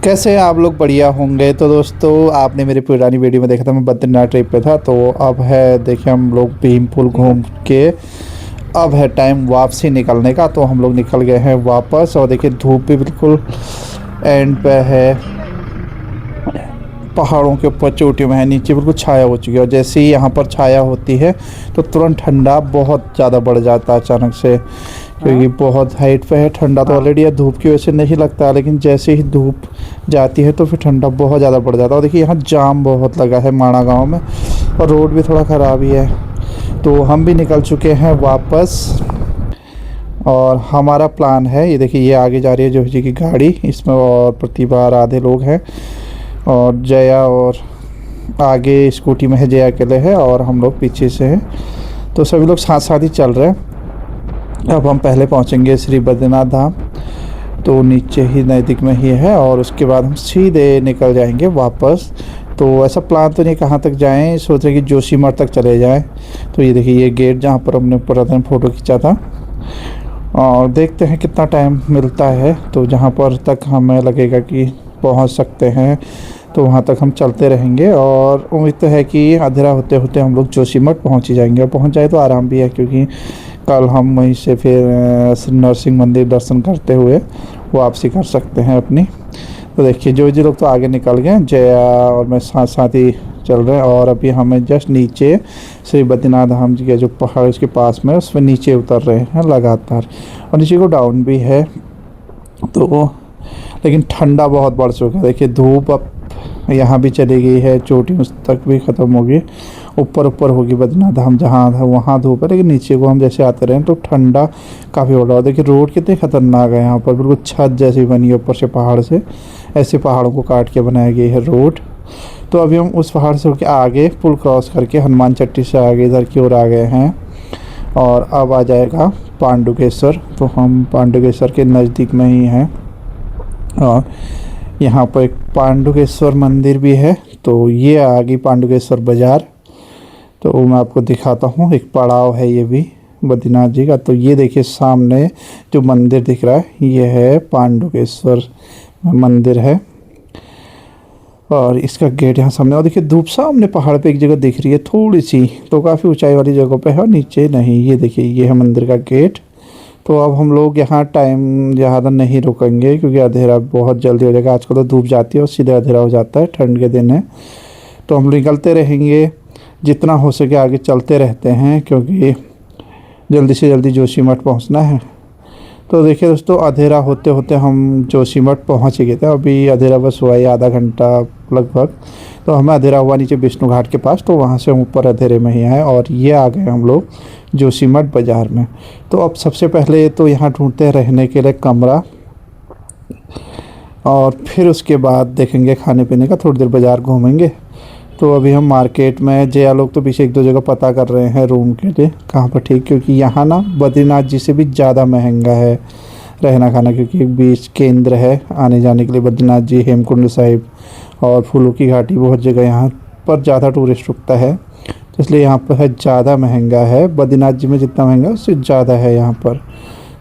कैसे आप लोग बढ़िया होंगे। तो दोस्तों, आपने मेरी पुरानी वीडियो में देखा था, मैं बद्रीनाथ ट्रिप पे था। तो अब है, देखिए, हम लोग भीमपुल घूम के अब है टाइम वापसी निकलने का। तो हम लोग निकल गए हैं वापस। और देखिए, धूप भी बिल्कुल एंड पे है, पहाड़ों के ऊपर चोटियों में है, नीचे बिल्कुल छाया हो चुकी है। और जैसे ही यहाँ पर छाया होती है तो तुरंत ठंडा बहुत ज़्यादा बढ़ जाता है अचानक से, क्योंकि बहुत हाइट पे है। ठंडा तो ऑलरेडी है, धूप की वजह से नहीं लगता, लेकिन जैसे ही धूप जाती है तो फिर ठंडा बहुत ज़्यादा बढ़ जाता है। और देखिए, यहाँ जाम बहुत लगा है माणा गांव में, और रोड भी थोड़ा ख़राब ही है। तो हम भी निकल चुके हैं वापस। और हमारा प्लान है, ये देखिए, ये आगे जा रही है जोशी जी की गाड़ी, इसमें और प्रतिभा और आधे लोग हैं, और जया, और आगे स्कूटी में है जया अकेले है, और हम लोग पीछे से हैं। तो सभी लोग साथ साथ ही चल रहे हैं। अब हम पहले पहुंचेंगे श्री बद्रीनाथ धाम, तो नीचे ही नज़दीक में ही है, और उसके बाद हम सीधे निकल जाएंगे वापस। तो ऐसा प्लान तो नहीं कहाँ तक जाएं, सोच रहे कि जोशीमठ तक चले जाएं। तो ये देखिए, ये गेट जहाँ पर हमने पूरा दिन फ़ोटो खींचा था, और देखते हैं कितना टाइम मिलता है। तो जहाँ पर तक हमें लगेगा कि पहुँच सकते हैं तो वहाँ तक हम चलते रहेंगे। और उम्मीद तो है कि अंधेरा होते होते हम लोग जोशीमठ पहुँच ही जाएंगे। और पहुँच जाए तो आराम भी है, क्योंकि कल हम वहीं से फिर नरसिंह मंदिर दर्शन करते हुए वापसी कर सकते हैं अपनी। तो देखिए, जो जी लोग तो आगे निकल गए, जया और मैं साथ साथ ही चल रहे हैं। और अभी हमें जस्ट नीचे श्री बद्रीनाथ धाम जी के जो पहाड़ उसके पास में, उसमें नीचे उतर रहे हैं लगातार, और नीचे को डाउन भी है। तो लेकिन ठंडा बहुत बढ़ चुका है। देखिए, धूप अब यहाँ भी चली गई है, चोटी उस तक भी ख़त्म होगी, ऊपर ऊपर होगी बद्रीनाथ धाम जहाँ था वहाँ धूप है, लेकिन नीचे को हम जैसे आते रहे तो ठंडा काफ़ी हो रहा है। देखिए, रोड कितनी ख़तरनाक है, यहाँ पर बिल्कुल छत जैसी बनी है ऊपर से पहाड़ से, ऐसे पहाड़ों को काट के बनाई गई है रोड। तो अभी हम उस पहाड़ से होकर आगे पुल क्रॉस करके हनुमान चट्टी से आगे इधर की ओर आ गए हैं, और अब आ जाएगा पांडुकेश्वर। तो हम पांडुकेश्वर के नज़दीक में ही हैं, और यहाँ पर एक पांडुकेश्वर मंदिर भी है। तो ये आ गई पांडुकेश्वर बाज़ार। तो मैं आपको दिखाता हूँ, एक पड़ाव है ये भी बद्रीनाथ जी का। तो ये देखिए, सामने जो मंदिर दिख रहा है ये है पांडुकेश्वर मंदिर है, और इसका गेट यहाँ सामने। और देखिए, धूप सामने पहाड़ पे एक जगह दिख रही है थोड़ी सी, तो काफ़ी ऊंचाई वाली जगह पे है, और नीचे नहीं। ये देखिए, ये है मंदिर का गेट। तो अब हम लोग यहाँ टाइम ज़्यादा नहीं रुकेंगे, क्योंकि अंधेरा बहुत जल्दी हो जाएगा। आजकल तो धूप जाती है और सीधे अंधेरा हो जाता है, ठंड के दिन है। तो हम निकलते रहेंगे, जितना हो सके आगे चलते रहते हैं, क्योंकि जल्दी से जल्दी जोशीमठ पहुँचना है। तो देखिए दोस्तों, अंधेरा होते होते हम जोशीमठ पहुँच ही गए थे। अभी अंधेरा बस हुआ ही आधा घंटा लगभग। तो हमें अंधेरा हुआ नीचे विष्णु घाट के पास, तो वहाँ से हम ऊपर अंधेरे में ही आए, और ये आ गए हम लोग जोशीमठ बाज़ार में। तो अब सबसे पहले तो यहाँ ढूंढते हैं रहने के लिए कमरा, और फिर उसके बाद देखेंगे खाने पीने का, थोड़ी देर बाज़ार घूमेंगे। तो अभी हम मार्केट में, जया लोग तो पीछे एक दो जगह पता कर रहे हैं रूम के लिए कहाँ पर ठीक, क्योंकि यहाँ ना बद्रीनाथ जी से भी ज़्यादा महंगा है रहना खाना, क्योंकि एक बीच केंद्र है आने जाने के लिए। बद्रीनाथ जी, हेमकुंड साहिब और फूलों की घाटी, बहुत जगह यहाँ पर ज़्यादा टूरिस्ट रुकता है, तो इसलिए यहाँ पर है ज़्यादा महंगा है। बद्रीनाथ जी में जितना महंगा है उससे ज़्यादा है यहाँ पर।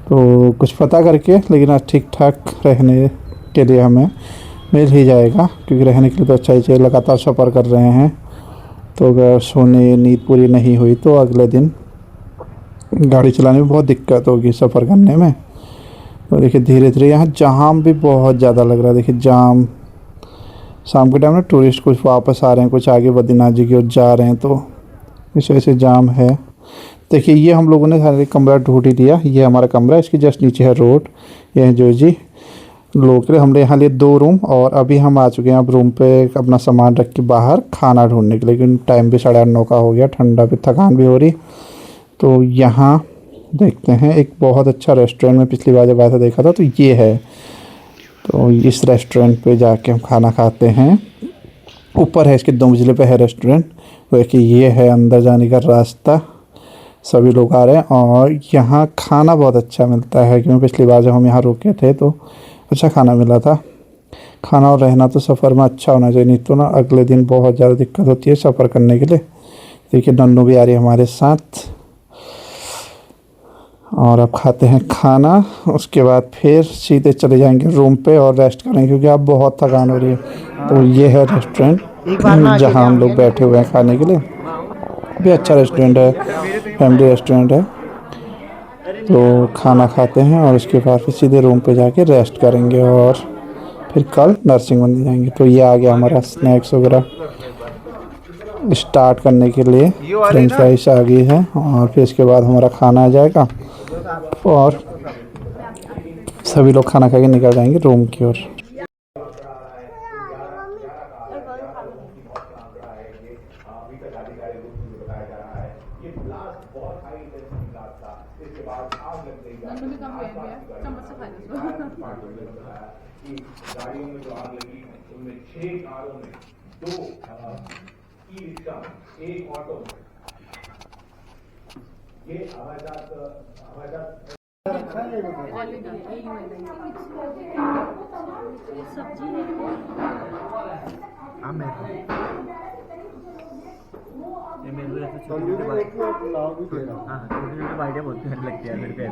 तो कुछ पता करके, लेकिन आज ठीक ठाक रहने के लिए हमें मिल ही जाएगा, क्योंकि रहने के लिए तो अच्छा ही चाहिए। लगातार सफ़र कर रहे हैं, तो अगर सोने नींद पूरी नहीं हुई तो अगले दिन गाड़ी चलाने में बहुत दिक्कत होगी, सफ़र करने में। तो देखिए, धीरे धीरे यहाँ जाम भी बहुत ज़्यादा लग रहा है। देखिए, जाम शाम के टाइम में टूरिस्ट कुछ वापस आ रहे हैं, कुछ आगे बद्रीनाथ जी की ओर जा रहे हैं, तो इस वजह से जाम है। देखिए, ये हम लोगों ने सारे कमरा ढूंढ ही लिया। ये हमारा कमरा है, इसके जस्ट नीचे है रोड। ये है जो जी लोग, हमने यहाँ लिए 2 रूम, और अभी हम आ चुके हैं अब रूम पे अपना सामान रख के बाहर खाना ढूंढने के लिए, लेकिन टाइम भी 8:30 का हो गया, ठंडा भी, थकान भी हो रही। तो यहाँ देखते हैं, एक बहुत अच्छा रेस्टोरेंट में पिछली बार जब आया था देखा था, तो ये है। तो इस रेस्टोरेंट पे जाके हम खाना खाते हैं। ऊपर है, इसके 2 मंजिले पे है रेस्टोरेंट। तो देखिए, ये है अंदर जाने का रास्ता। सभी लोग आ रहे हैं, और यहाँ खाना बहुत अच्छा मिलता है, क्योंकि पिछली बार जब हम यहाँ रुके थे तो अच्छा खाना मिला था। खाना और रहना तो सफ़र में अच्छा होना चाहिए, नहीं तो ना अगले दिन बहुत ज़्यादा दिक्कत होती है सफ़र करने के लिए। देखिए, नन्नू भी आ रही है हमारे साथ। और अब खाते हैं खाना, उसके बाद फिर सीधे चले जाएंगे रूम पे और रेस्ट करेंगे क्योंकि अब बहुत थकान हो रही है। तो ये है रेस्टोरेंट जहाँ हम लोग बैठे हुए हैं खाने के लिए। भी अच्छा रेस्टोरेंट है, फैमिली रेस्टोरेंट है। तो खाना खाते हैं और उसके बाद फिर सीधे रूम पे जाके रेस्ट करेंगे और फिर कल नरसिंह मंदिर जाएंगे। तो ये आ गया हमारा स्नैक्स वगैरह स्टार्ट करने के लिए। फ्रेंच फ्राइज आ गई है और फिर इसके बाद हमारा खाना आ जाएगा और सभी लोग खाना खा के निकल जाएंगे रूम की ओर। आइडिया बहुत लगती है मेरे को।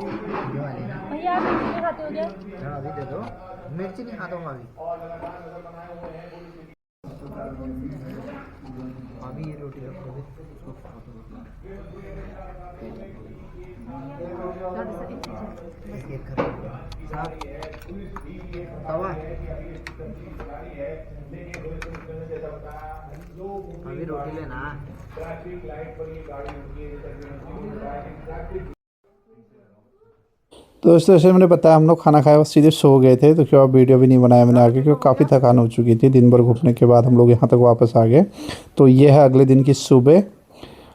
भैया आप मिर्ची नहीं खाते हो क्या? हाँ अभी दे दो। मिर्ची नहीं खाता हूँ अभी ये रोटी रखोगे तवा अभी रोटी लेना। तो दोस्तों जैसे मैंने बताया हम लोग खाना खाया और सीधे सो गए थे, तो क्या वीडियो भी नहीं बनाया मैंने आगे क्योंकि काफ़ी थकान हो चुकी थी। दिन भर घूमने के बाद हम लोग यहाँ तक वापस आ गए। तो ये है अगले दिन की सुबह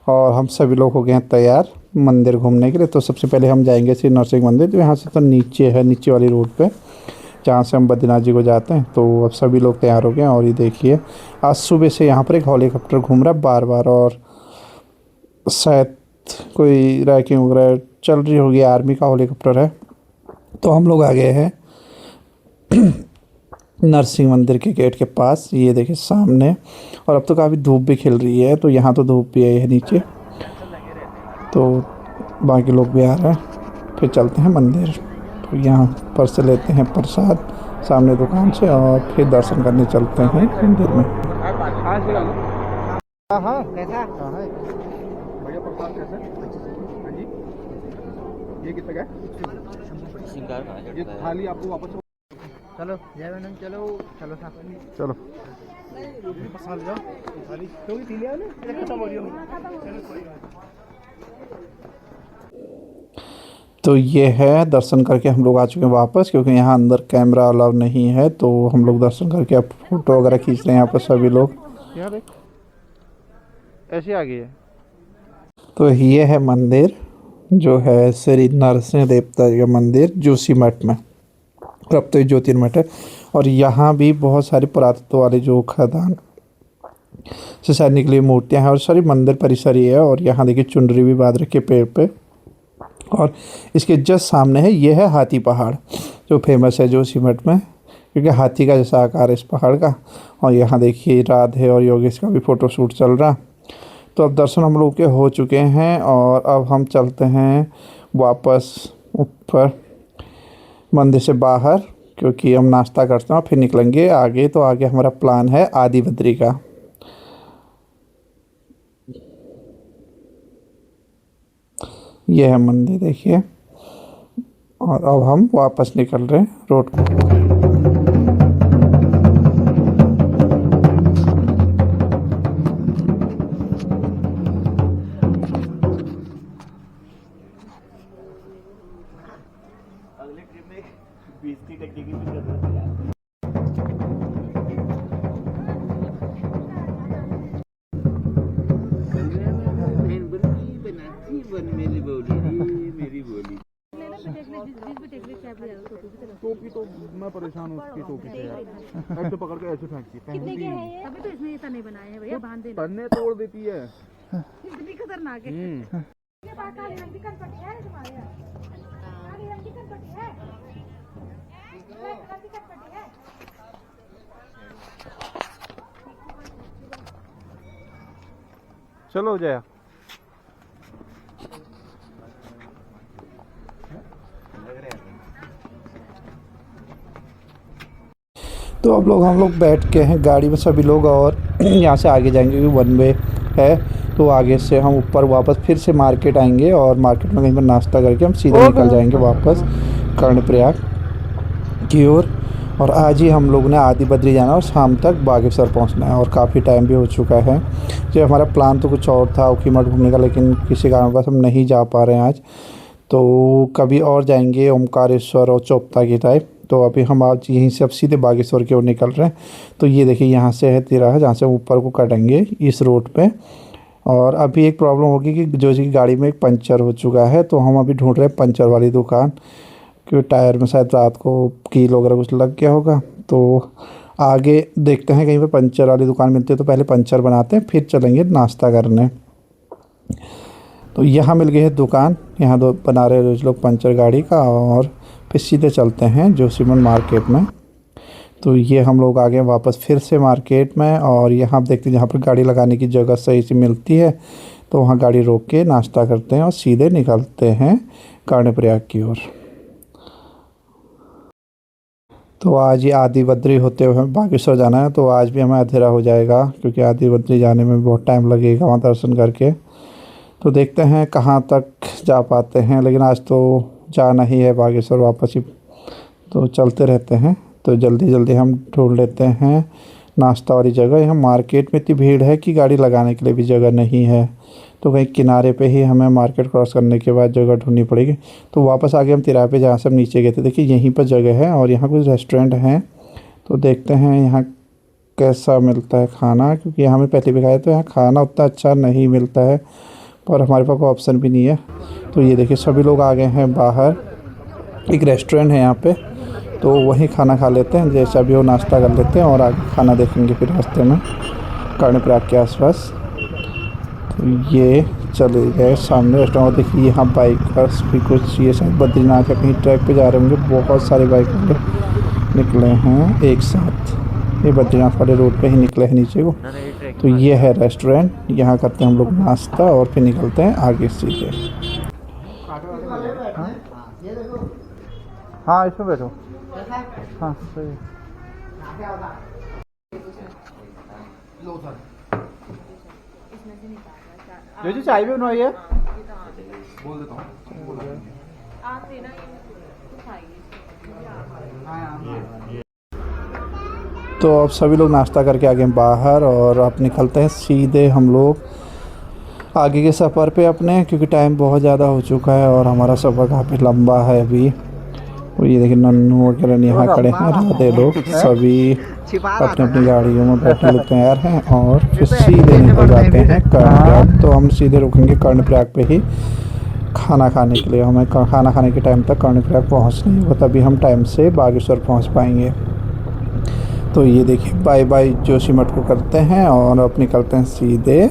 और हम सभी लोग हो गए हैं तैयार मंदिर घूमने के लिए। तो सबसे पहले हम जाएंगे श्री नरसिंह मंदिर, जो यहाँ से तो नीचे है, नीचे वाली रोड पे जहाँ से हम बद्रीनाथ जी को जाते हैं। तो अब सभी लोग तैयार हो गए हैं और ये देखिए आज सुबह से यहाँ पर एक हेलीकॉप्टर घूम रहा है बार बार और शायद कोई रैकिंग वगैरह चल रही होगी, आर्मी का हेलीकॉप्टर है। तो हम लोग आ गए हैं नरसिंह मंदिर के गेट के पास, ये देखिए सामने। और अब तो काफ़ी धूप भी खिल रही है, तो यहाँ तो धूप भी है नीचे, तो बाकी लोग भी आ रहे हैं। फिर चलते हैं मंदिर। तो यहाँ पर से लेते हैं प्रसाद सामने दुकान से और फिर दर्शन करने चलते हैं मंदिर में। हाँ कैसा है बढ़िया प्रसाद कैसे? हाँ जी, ये कितना का है? ये थाली आपको वापस। चलो जय मैडम, चलो चलो साथ में चलो प्रसाद ले जाओ, थाली क्योंकि थी लिया ना खत्म हो रही है। तो ये है दर्शन करके हम लोग आ चुके हैं वापस, क्योंकि यहाँ अंदर कैमरा अलाउ नहीं है। तो हम लोग दर्शन करके अब फोटो वगैरह खींच रहे हैं यहाँ पर सभी लोग। यहाँ देख ऐसे आ गई है। तो ये है मंदिर जो है श्री नरसिंह देवता जी का मंदिर जोशीमठ में, और अब तो ये ज्योतिर्मठ है। और यहाँ भी बहुत सारी पुरातत्व वाले जो खदान से शायद निकली मूर्तियाँ हैं और सारी मंदिर परिसर ही है। और यहाँ देखिए चुनरी भी बांध रखी है पेड़ पे। और इसके जस्ट सामने है, ये है हाथी पहाड़ जो फेमस है जोशीमठ में, क्योंकि हाथी का जैसा आकार है इस पहाड़ का। और यहाँ देखिए राधे और योगेश का भी फ़ोटो शूट चल रहा। तो अब दर्शन हम लोग के हो चुके हैं और अब हम चलते हैं वापस ऊपर मंदिर से बाहर, क्योंकि हम नाश्ता करते हैं और फिर निकलेंगे आगे। तो आगे हमारा प्लान है आदि बद्री का। यह है मंदिर देखिए, और अब हम वापस निकल रहे हैं रोड को। अगले ट्रिप में 20 की टेक्निक भी जरूरत है यार। टोपी तो मैं परेशान हूँ उसकी टोपी से यार। ऐसे पकड़ के ऐसे फेंकती है। कितने के हैं ये? तभी तो इसने ये तने बनाए हैं भैया, बांध देना। तन्ने तोड़ देती है। कितनी खतरनाक है। ये बात काली रंग की कनपटी है तुम्हारे यहाँ? काली रंग की कनपटी है? ब्लैक रंग की कनपटी है? चलो जया। तो अब हम लोग बैठ के हैं गाड़ी में सभी लोग, और यहाँ से आगे जाएंगे क्योंकि वन वे है। तो आगे से हम ऊपर वापस फिर से मार्केट आएंगे और मार्केट में कहीं पर नाश्ता करके हम सीधे निकल जाएंगे वापस कर्णप्रयाग की ओर। और आज ही हम लोग ने आदि बद्री जाना और शाम तक बागेश्वर पहुंचना है, और काफ़ी टाइम भी हो चुका है। जो हमारा प्लान तो कुछ और था ऊखीमठ घूमने का, लेकिन किसी कारणवश हम नहीं जा पा रहे हैं आज। तो कभी और जाएंगे ओमकारेश्वर और चोपता की टाइप। तो अभी हम आज यहीं से अब सीधे बागेश्वर की ओर निकल रहे हैं। तो ये देखिए यहाँ से है तिराहा, जहाँ से ऊपर को कटेंगे इस रोड पे। और अभी एक प्रॉब्लम होगी कि जो जी गाड़ी में एक पंचर हो चुका है, तो हम अभी ढूंढ रहे हैं पंचर वाली दुकान, क्योंकि टायर में शायद रात को कील वगैरह कुछ लग गया होगा। तो आगे देखते हैं कहीं पर पंचर वाली दुकान मिलती है तो पहले पंचर बनाते हैं, फिर चलेंगे नाश्ता करने। तो यहाँ मिल गई है दुकान, यहाँ दो बना रहे हैं लोग पंचर गाड़ी का, और फिर सीधे चलते हैं जोशीमठ मार्केट में। तो ये हम लोग आ गए वापस फिर से मार्केट में, और यहाँ देखते हैं जहाँ पर गाड़ी लगाने की जगह सही से मिलती है तो वहाँ गाड़ी रोक के नाश्ता करते हैं और सीधे निकलते हैं कर्णप्रयाग की ओर। तो आज ये आदि बद्री होते हुए हमें बागेश्वर जाना है, तो आज भी हमें अंधेरा हो जाएगा क्योंकि आदि बद्री जाने में बहुत टाइम लगेगा वहाँ दर्शन करके। तो देखते हैं कहाँ तक जा पाते हैं, लेकिन आज तो जाना ही है बागेश्वर वापस ही, तो चलते रहते हैं। तो जल्दी जल्दी हम ढूंढ लेते हैं नाश्ता वाली जगह। यहाँ मार्केट में इतनी भीड़ है कि गाड़ी लगाने के लिए भी जगह नहीं है, तो कहीं किनारे पे ही हमें मार्केट क्रॉस करने के बाद जगह ढूंढनी पड़ेगी। तो वापस आगे हम तिराहे पे जहाँ से हम नीचे गए थे, देखिए यहीं पर जगह है और यहाँ कुछ रेस्टोरेंट हैं। तो देखते हैं यहाँ कैसा मिलता है खाना, क्योंकि यहाँ में पहले भी खाया तो यहाँ खाना उतना अच्छा नहीं मिलता है, पर हमारे पास कोई ऑप्शन भी नहीं है। तो ये देखिए सभी लोग आ गए हैं बाहर, एक रेस्टोरेंट है यहाँ पे, तो वहीं खाना खा लेते हैं, जैसा भी हो नाश्ता कर लेते हैं और आगे खाना देखेंगे फिर रास्ते में कर्णप्रयाग के आसपास। तो ये चले गए सामने रेस्टोरेंट, देखिए यहाँ बाइकर्स भी कुछ, ये शायद बद्रीनाथ या कहीं ट्रैक पे जा रहे होंगे, बहुत सारे बाइक निकले हैं एक साथ, ये बद्रीनाथ वाले रोड पे ही निकले हैं नीचे को। तो ये है रेस्टोरेंट, यहाँ करते हैं हम लोग नाश्ता और फिर निकलते हैं आगे सीधे। हाँ इसमें बैठो, हाँ सही है। जो चाय भी बनवाई है बोल देता हूँ। तो अब सभी लोग नाश्ता करके आ गए बाहर, और अब निकलते हैं सीधे हम लोग आगे के सफ़र पे अपने, क्योंकि टाइम बहुत ज़्यादा हो चुका है और हमारा सफ़र काफ़ी लंबा है अभी। और ये देखिए नन्नू वगैरह यहाँ खड़े हैं, राधे लोग सभी अपनी अपनी गाड़ियों में बैठने लिए तैयार हैं, और फिर सीधे निकल जाते हैं कर्णप्रयाग। तो हम सीधे रुकेंगे कर्णप्रयाग पे ही खाना खाने के लिए, हमें खाना खाने के टाइम तक कर्णप्रयाग पहुँचना होगा, तभी हम टाइम से बागेश्वर पहुँच पाएंगे। तो ये देखिए बाय बाय जोशीमठ को करते हैं और अब निकलते हैं सीधे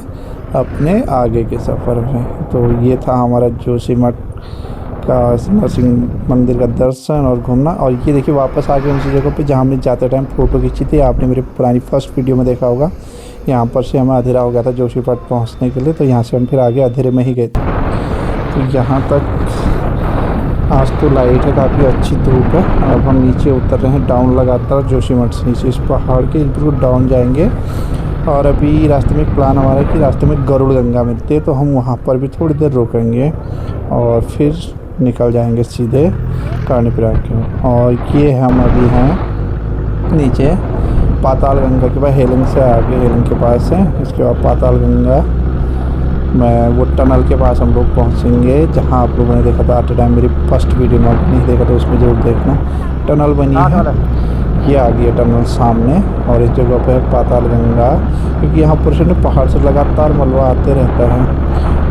अपने आगे के सफ़र में। तो ये था हमारा जोशीमठ का नरसिंह मंदिर का दर्शन और घूमना। और ये देखिए वापस आ गए उसी जगह पे जहाँ हमने जाते टाइम फ़ोटो खींची थी, आपने मेरी पुरानी फर्स्ट वीडियो में देखा होगा। यहाँ पर से हमें अंधेरा हो गया था जोशीमठ पहुँचने के लिए, तो यहाँ से हम फिर आगे अंधेरे में ही गए थे। तो यहाँ तक आज तो लाइट है, काफ़ी अच्छी धूप है। अब हम नीचे उतर रहे हैं डाउन लगातार जोशीमठ से नीचे इस पहाड़ के बिल्कुल डाउन जाएंगे। और अभी रास्ते में एक प्लान हमारा है कि रास्ते में गरुड़ गंगा मिलती है, तो हम वहाँ पर भी थोड़ी देर रुकेंगे और फिर निकल जाएंगे सीधे कर्णप्रयाग की ओर। और ये हम अभी हैं नीचे पाताल गंगा के पास, हेलिंग से आगे, हेलिंग के पास है, इसके बाद पाताल गंगा मैं वो टनल के पास हम लोग पहुंचेंगे, जहां आप लोगों ने देखा था आटे टाइम मेरी फर्स्ट वीडियो में, नहीं देखा तो उसमें ज़रूर देखना। टनल बनी है, ये आ गई है टनल सामने, और इस जगह पे है पाताल गंगा। क्योंकि यहाँ पर पहाड़ से लगातार मलबा आते रहता है,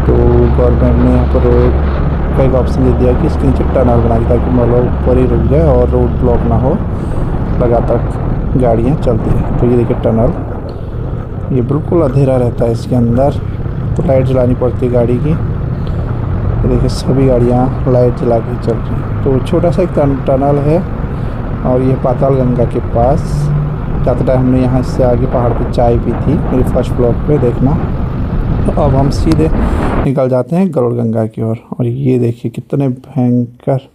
तो गवर्नमेंट ने यहाँ पर का एक ऑप्शन दे दिया कि इसके नीचे टनल बना दी ताकि मलबा ऊपर ही रुक जाए और रोड ब्लॉक ना हो, लगातार गाड़ियाँ चलती हैं। तो ये देखिए टनल, ये बिल्कुल अंधेरा रहता है इसके अंदर, तो लाइट जलानी पड़ती है गाड़ी की। तो देखिए सभी गाड़ियाँ लाइट जला के चल रही हैं। तो छोटा सा एक टनल है, और ये पाताल गंगा के पास जाते टाइम हमने यहाँ से आगे पहाड़ पे चाय पी थी मेरी फर्स्ट ब्लॉग पे, देखना। तो अब हम सीधे निकल जाते हैं गरुड़ गंगा की ओर। और ये देखिए कितने भयंकर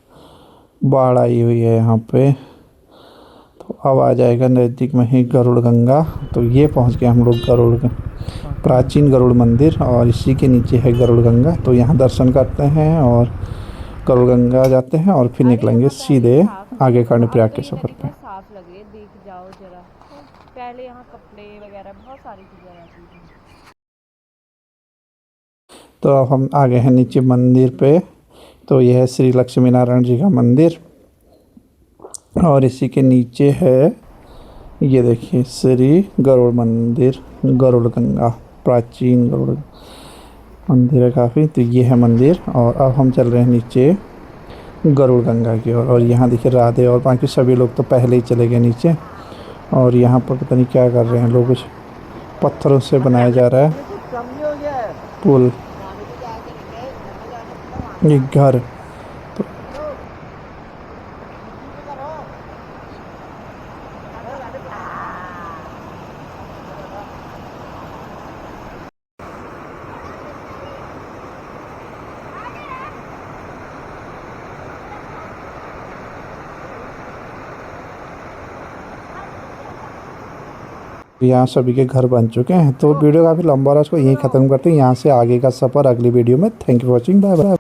बाढ़ आई हुई है यहाँ पे। तो अब आ जाएगा नज़दीक में ही गरुड़ गंगा। तो ये पहुंच गए हम लोग प्राचीन गरुड़ मंदिर, और इसी के नीचे है गरुड़ गंगा। तो यहाँ दर्शन करते हैं और गरुड़ गंगा जाते हैं और फिर निकलेंगे सीधे आगे कर्णप्रयाग के सफ़र पे। साफ लगे, देख जाओ जरा। पहले यहाँ कपड़े वगैरह बहुत सारी चीजें रहती थी। तो अब हम आ गए हैं नीचे मंदिर पे। तो यह है श्री लक्ष्मी नारायण जी का मंदिर, और इसी के नीचे है ये देखिए श्री गरुड़ मंदिर, गरुड़ गंगा, प्राचीन गरुड़ मंदिर है काफ़ी। तो ये है मंदिर, और अब हम चल रहे हैं नीचे गरुड़ गंगा की ओर। और यहाँ देखिए राधे और बाकी सभी लोग तो पहले ही चले गए नीचे। और यहाँ पर पता नहीं क्या कर रहे हैं लोग, कुछ पत्थरों से बनाया जा रहा है पुल, ये घर। यहाँ सभी के घर बन चुके हैं। तो वीडियो काफ़ी लंबा रहा, उसको यहीं ख़त्म करते हैं। यहाँ से आगे का सफ़र अगली वीडियो में। Thank you for watching, bye bye.